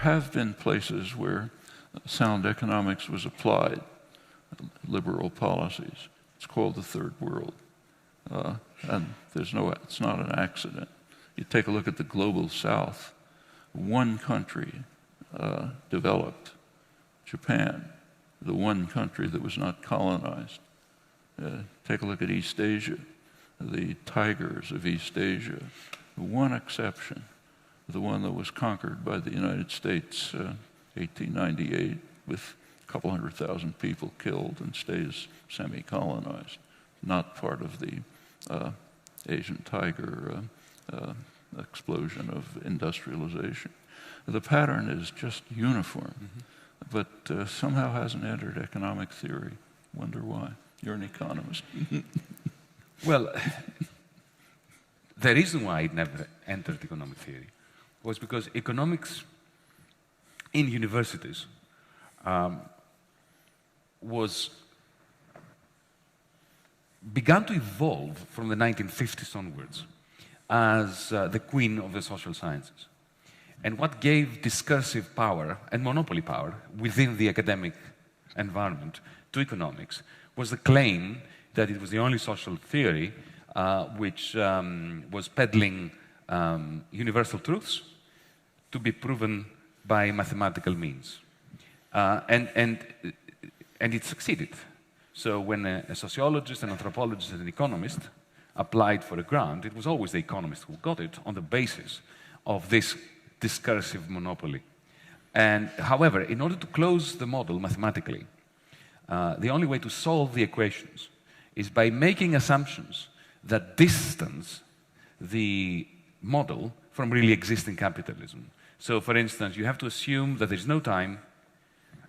have been places where sound economics was applied, liberal policies. It's called the Third World. And it's not an accident. You take a look at the global South. One country developed, Japan, the one country that was not colonized. Take a look at East Asia, the tigers of East Asia. One exception, the one that was conquered by the United States, 1898, with a couple 100,000 people killed and stays semi-colonized, not part of the Asian tiger explosion of industrialization. The pattern is just uniform, but somehow hasn't entered economic theory. Wonder why. You're an economist. Well, the reason why it never entered economic theory was because economics in universities began to evolve from the 1950s onwards as the queen of the social sciences. And what gave discursive power and monopoly power within the academic environment to economics was the claim that it was the only social theory which was peddling universal truths to be proven by mathematical means. And it succeeded. So when a sociologist, an anthropologist, and an economist applied for a grant, it was always the economist who got it on the basis of this discursive monopoly. And however, in order to close the model mathematically, the only way to solve the equations is by making assumptions that distance the model from really existing capitalism. So, for instance, you have to assume that there's no time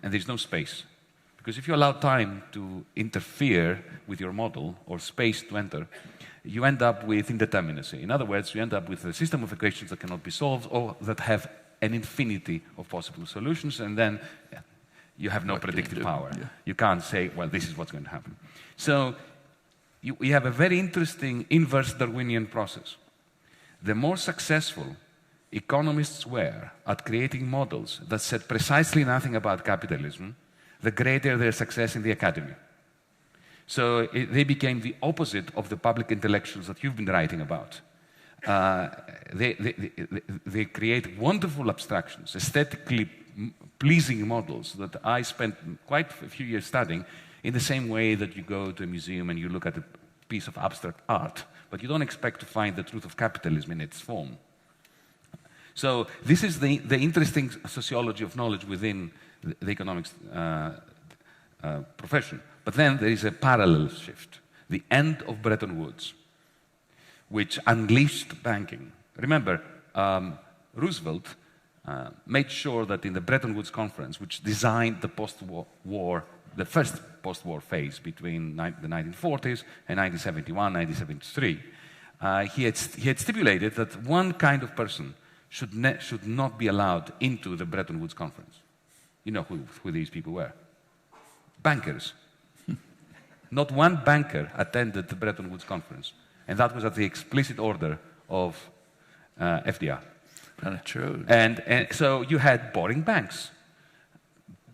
and there's no space. Because if you allow time to interfere with your model or space to enter, you end up with indeterminacy. In other words, you end up with a system of equations that cannot be solved or that have an infinity of possible solutions, and then you have no predictive power. Yeah. You can't say, well, this is what's going to happen. So we have a very interesting inverse Darwinian process. The more successful economists were at creating models that said precisely nothing about capitalism, the greater their success in the academy. So they became the opposite of the public intellectuals that you've been writing about. They create wonderful abstractions, aesthetically pleasing models that I spent quite a few years studying, in the same way that you go to a museum and you look at a piece of abstract art, but you don't expect to find the truth of capitalism in its form. So this is the interesting sociology of knowledge within the economics profession. But then there is a parallel shift, the end of Bretton Woods, which unleashed banking. Remember, Roosevelt made sure that in the Bretton Woods Conference, which designed the post-war, the first post-war phase between the 1940s and 1971, 1973, he had stipulated that one kind of person should not be allowed into the Bretton Woods Conference. You know who these people were? Bankers. Not one banker attended the Bretton Woods Conference, and that was at the explicit order of FDR. And it showed. And so you had boring banks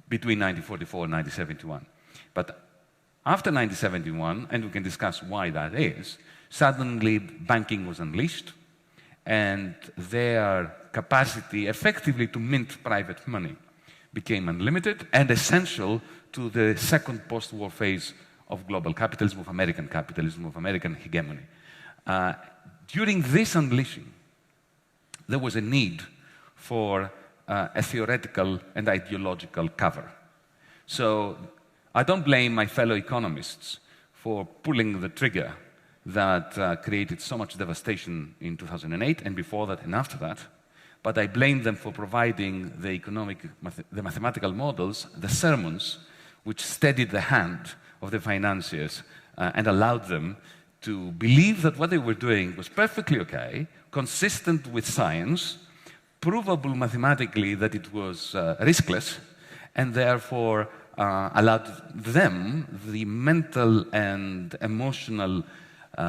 between 1944 and 1971. But after 1971, and we can discuss why that is, suddenly banking was unleashed, and their capacity effectively to mint private money became unlimited and essential to the second post-war phase of global capitalism, of American hegemony. During this unleashing, there was a need for a theoretical and ideological cover. So I don't blame my fellow economists for pulling the trigger that created so much devastation in 2008 and before that and after that, but I blame them for providing the mathematical models, the sermons, which steadied the hand of the financiers and allowed them to believe that what they were doing was perfectly okay, consistent with science, provable mathematically that it was riskless, and therefore allowed them the mental and emotional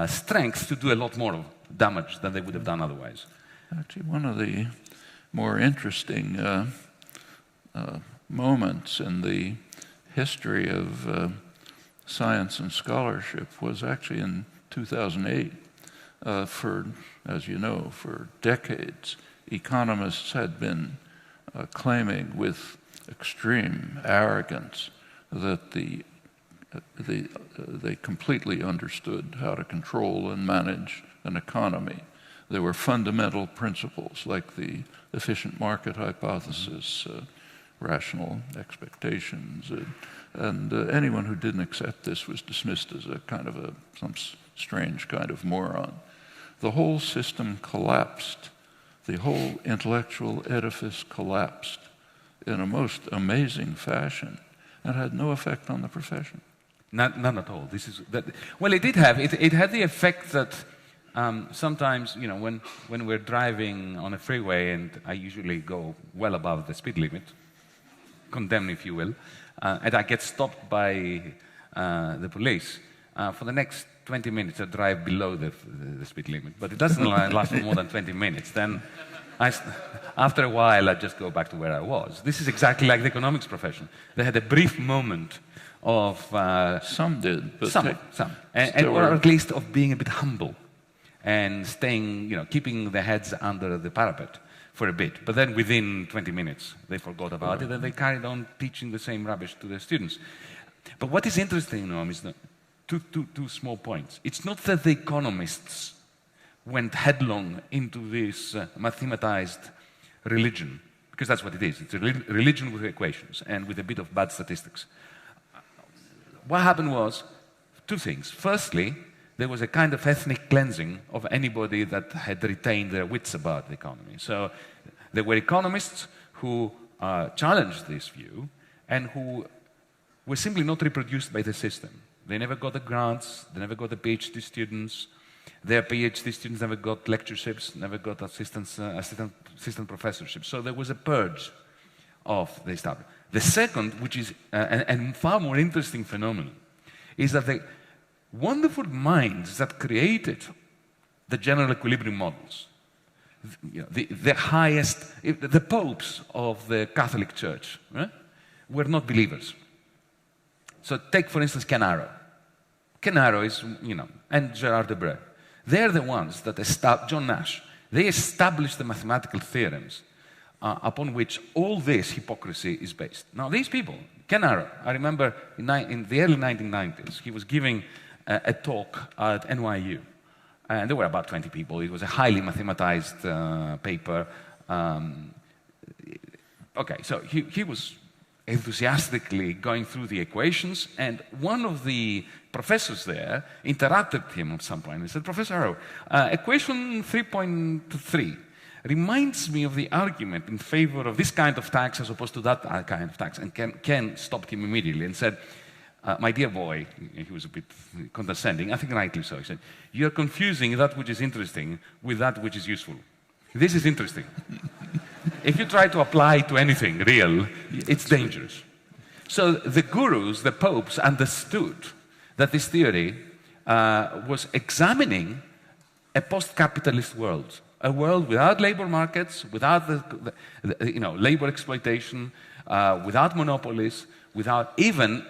strength to do a lot more damage than they would have done otherwise. Actually, one of the more interesting moments in the history of science and scholarship was actually in 2008. As you know, for decades, economists had been claiming with extreme arrogance that they completely understood how to control and manage an economy. There were fundamental principles like the efficient market hypothesis, rational expectations, and anyone who didn't accept this was dismissed as a kind of some strange kind of moron. The whole system collapsed. The whole intellectual edifice collapsed in a most amazing fashion and had no effect on the profession. None at all. Well, it did have. It had the effect that sometimes, when we're driving on a freeway, and I usually go well above the speed limit, condemned if you will, and I get stopped by the police, for the next 20 minutes I drive below the speed limit, but it doesn't last for more than 20 minutes. Then after a while I just go back to where I was. This is exactly like the economics profession. They had a brief moment of... some did, but... Some. Or at least of being a bit humble and staying, keeping their heads under the parapet for a bit. But then within 20 minutes they forgot about it and they carried on teaching the same rubbish to their students. But what is interesting, Noam, is that two small points. It's not that the economists went headlong into this mathematized religion, because that's what it is. It's a religion with equations and with a bit of bad statistics. What happened was two things. Firstly, there was a kind of ethnic cleansing of anybody that had retained their wits about the economy. So there were economists who challenged this view and who were simply not reproduced by the system. They never got the grants, they never got the PhD students, their PhD students never got lectureships, never got assistant professorships. So there was a purge of the establishment. The second, which is a far more interesting phenomenon, is that the wonderful minds that created the general equilibrium models, the highest, the popes of the Catholic Church, were not believers. So take, for instance, Ken Arrow. Ken Arrow is, and Gerard Debreu. They're the ones that John Nash, they established the mathematical theorems upon which all this hypocrisy is based. Now, these people, Ken Arrow, I remember in the early 1990s, he was giving a talk at NYU. And there were about 20 people. It was a highly mathematized paper. Okay, so he was enthusiastically going through the equations, and one of the professors there interrupted him at some point and said, "Professor Arrow, equation 3.3 reminds me of the argument in favor of this kind of tax as opposed to that kind of tax." And Ken stopped him immediately and said, "My dear boy," he was a bit condescending, I think rightly so, he said, "you're confusing that which is interesting with that which is useful. This is interesting. If you try to apply to anything real, it's dangerous." So the gurus, the popes, understood that this theory was examining a post-capitalist world, a world without labor markets, without labor exploitation, without monopolies, without even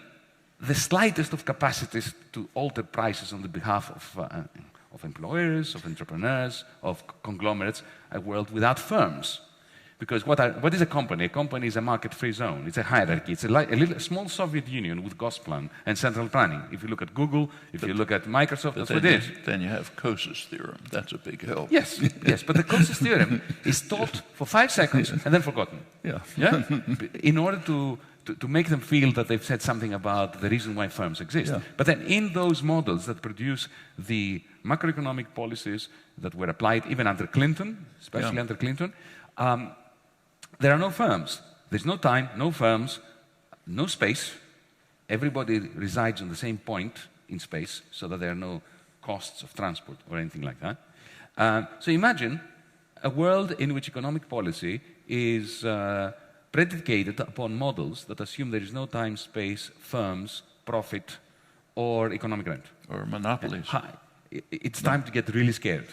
the slightest of capacities to alter prices on the behalf of employers, of entrepreneurs, of conglomerates, a world without firms. Because what is a company? A company is a market-free zone. It's a hierarchy. It's a small Soviet Union with Gosplan and central planning. If you look at Google, if you look at Microsoft, that's what it is. Then you have Coase's theorem. That's a big help. Yes, yes. But the Coase's theorem is taught for 5 seconds and then forgotten. Yeah. In order to make them feel that they've said something about the reason why firms exist. Yeah. But then in those models that produce the macroeconomic policies that were applied even under Clinton, especially under Clinton, there are no firms. There's no time, no firms, no space. Everybody resides on the same point in space so that there are no costs of transport or anything like that. So imagine a world in which economic policy is predicated upon models that assume there is no time, space, firms, profit, or economic rent. Or monopolies. It's time to get really scared.